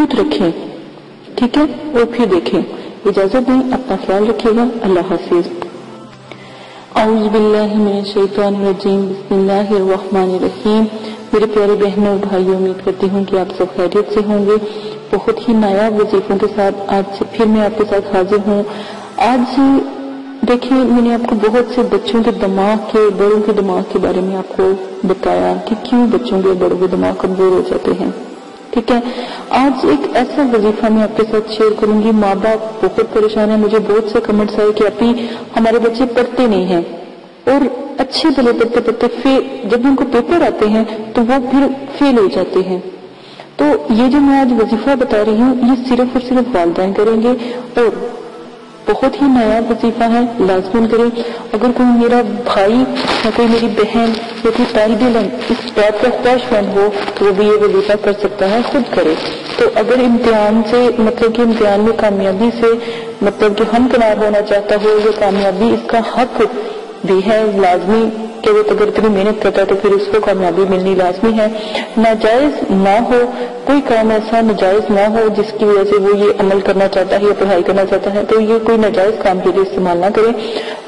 मजबूत रखें, ठीक है, और फिर देखें। इजाजत दें, अपना ख्याल रखिएगा। अल्लाह हाफिज। औज़ु बिल्लाहि मिनश शैतानिर रजीम, बिस्मिल्लाहिर रहमानिर रहीम। मेरे प्यारे बहनों और भाइयों, उम्मीद करती हूँ कि आप सब खैरियत से होंगे। बहुत ही नायाब वजीफों के साथ आज फिर मैं आपके साथ हाजिर हूँ। आज देखिए, मैंने आपको बहुत से बच्चों के दिमाग के, बड़ों के दिमाग के बारे में आपको बताया कि क्यों बच्चों के, बड़ों के दिमाग कमजोर हो जाते हैं, ठीक है। आज एक ऐसा वजीफा मैं आपके साथ शेयर करूंगी। माँ बाप बहुत परेशान है। मुझे बहुत से कमेंट्स आए कि अभी हमारे बच्चे पढ़ते नहीं हैं, और अच्छे भले पढ़ते पढ़ते जब उनको पेपर आते हैं तो वो फिर फेल हो जाते हैं। तो ये जो मैं आज वजीफा बता रही हूँ, ये सिर्फ और सिर्फ वालिदैन करेंगे, और बहुत ही नया वजीफा है, लाजमन करें। अगर कोई मेरा भाई या कोई मेरी बहन या कोई तालिब इल्म इस बात का ख्वाहिशमंद हो तो वो भी ये वजीफा कर सकता है, खुद करे। तो अगर इम्तिहान से, मतलब कि इम्तिहान में कामयाबी से, मतलब कि हम किनार होना चाहता हो, ये कामयाबी इसका हक भी है, लाजमी कि वो अगर इतनी मेहनत करता है तो फिर उसको कामयाबी मिलनी लाजमी है। नाजायज ना हो, कोई काम ऐसा नाजायज ना हो जिसकी वजह से वो ये अमल करना चाहता है या पढ़ाई करना चाहता है, तो ये कोई नाजायज काम के लिए इस्तेमाल ना करे।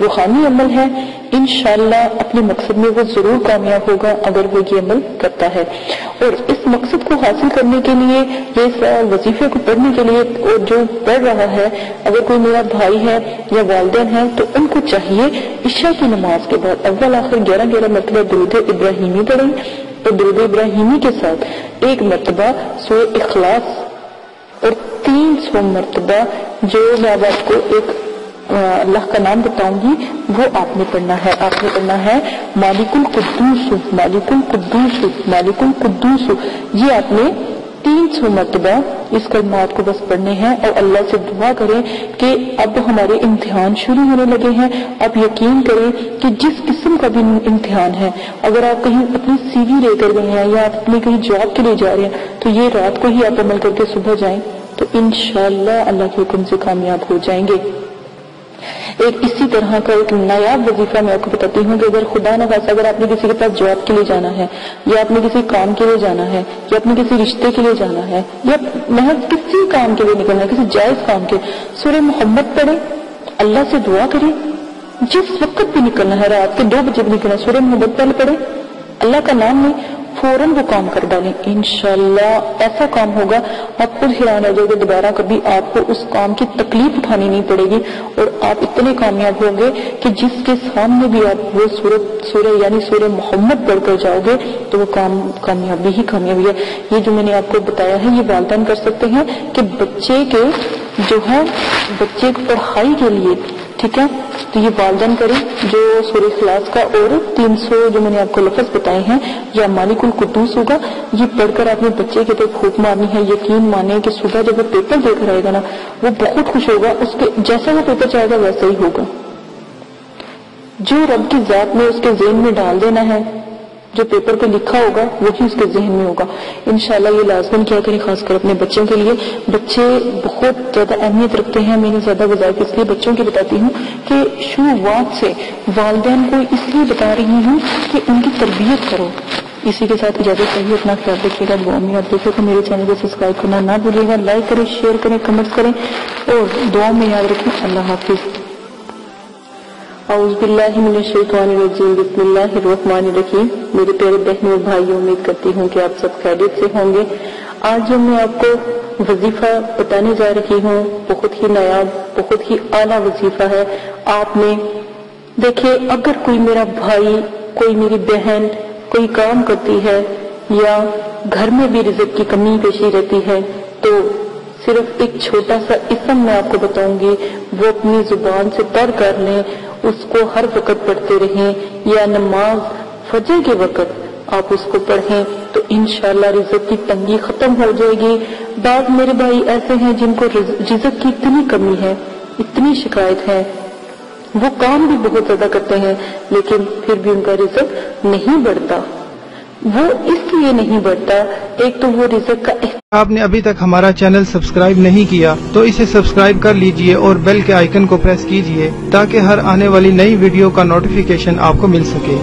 रूहानी अमल है, इंशाअल्लाह अपने मकसद में वो जरूर कामयाब होगा अगर वो ये अमल करता है। और इस मकसद को हासिल करने के लिए, इस वजीफे को पढ़ने के लिए, और जो पढ़ रहा है, अगर कोई मेरा भाई है या वालिदैन है तो उनको चाहिए इशा की नमाज के बाद अव्वल आखिर 11 मरतबा दुरूद इब्राहिमी पढ़ें, और दुरूद इब्राहिमी के साथ 1 मरतबा सूरह इखलास, और 300 मरतबा जो मैं अब आपको एक अल्लाह का नाम बताऊंगी वो आपने पढ़ना है। आपने पढ़ना है मालिकुल कुद्दूस, मालिकुल कुद्दूस, मालिकुल कुद्दूस। ये आपने 300 मरतबा इस कलमात को बस पढ़ने हैं, और अल्लाह से दुआ करें कि अब हमारे इम्तिहान शुरू होने लगे हैं। अब यकीन करें कि जिस किस्म का भी इम्तिहान है, अगर आप कहीं अपनी CV लेकर गए हैं या आप अपनी कहीं जॉब के लिए जा रहे हैं, तो ये रात को ही आप अमल करके सुबह जाएं तो इंशाअल्लाह अल्लाह के हुक्म से कामयाब हो जाएंगे। एक इसी तरह का एक नायाब वजीफा मैं आपको बताती हूँ कि अगर खुदा न खासा अगर आपने किसी के पास जॉब के लिए जाना है, या आपने किसी काम के लिए जाना है, या आपने किसी रिश्ते के लिए जाना है, या महज किसी काम के लिए निकलना है, किसी जायज काम के, सूरह मोहम्मद पढ़े, अल्लाह से दुआ करें। जिस वक्त भी निकलना है, रात के 2 बजे भी निकलना है, सूरह मोहम्मद पहले पढ़े, अल्लाह का नाम नहीं, फौरन वो काम कर डालें। इंशाअल्लाह ऐसा काम होगा आप खुद हैरान हो जाओगे, दोबारा कभी आपको उस काम की तकलीफ उठानी नहीं पड़ेगी, और आप इतने कामयाब होंगे कि जिसके सामने भी आप वो सूरह यानी सूरह मोहम्मद पढ़कर जाओगे तो वो कामयाबी ही कामयाबी है। ये जो मैंने आपको बताया है ये वालिदैन कर सकते हैं कि बच्चे के जो है, बच्चे की पढ़ाई के लिए, ठीक है, तो ये वालिदैन करें जो सूरह इखलास का और 300 जो मैंने आपको लफ्ज बताए हैं, या मालिकुल कुद्दूस होगा, ये पढ़कर अपने बच्चे के ऊपर फूंक मारनी है। यकीन माने कि सुबह जब वो पेपर देकर आएगा ना, वो बहुत खुश होगा, उसके जैसा वो पेपर चाहेगा वैसा ही होगा। जो रब की जात में उसके ज़हन में डाल देना है, जो पेपर पे लिखा होगा वही उसके ज़हन में होगा। इंशाअल्लाह ये लाज़िम किया करें, खासकर अपने बच्चों के लिए। बच्चे बहुत ज्यादा अहमियत रखते हैं। मैंने ज्यादा वज़ाइफ इसलिए बच्चों की बताती हूँ कि शुरुआत से वालिदैन को इसलिए बता रही हूँ कि उनकी तरबियत करो। इसी के साथ इजाजत चाहिए, अपना ख्याल रखिएगा, दुआ में याद रखिएगा। मेरे चैनल को सब्सक्राइब करना ना भूलिएगा, लाइक करें, शेयर करें, कमेंट्स करें, और दुआ में याद रखें। अल्लाह हाफिज। औज़ु बिल्लाहि मिनश शैतानिर रजीम, बिस्मिल्लाहिर रहमानिर रहीम। मेरे प्यारे बहनों और भाइयों, उम्मीद करती हूँ कि आप सब खैरियत से होंगे। आज जो मैं आपको वजीफा बताने जा रही हूँ बहुत ही नायाब, बहुत ही आला वजीफा है। आपने देखिए, अगर कोई मेरा भाई, कोई मेरी बहन कोई काम करती है या घर में भी रिज़्क़ की कमी पेशी रहती है, तो सिर्फ एक छोटा सा इसम मैं आपको बताऊंगी, वो अपनी जुबान से तर कर लें, उसको हर वक्त पढ़ते रहें, या नमाज फजर के वक्त आप उसको पढ़ें तो इंशाअल्लाह रिज़्क़ की तंगी खत्म हो जाएगी। बाद मेरे भाई ऐसे हैं जिनको रिज़्क़ की इतनी कमी है, इतनी शिकायत है, वो काम भी बहुत ज्यादा करते हैं लेकिन फिर भी उनका रिज़्क़ नहीं बढ़ता। वो इसलिए नहीं बढ़ता, एक तो वो रिज़्क़ का आपने अभी तक हमारा चैनल सब्सक्राइब नहीं किया तो इसे सब्सक्राइब कर लीजिए और बेल के आइकन को प्रेस कीजिए ताकि हर आने वाली नई वीडियो का नोटिफिकेशन आपको मिल सके।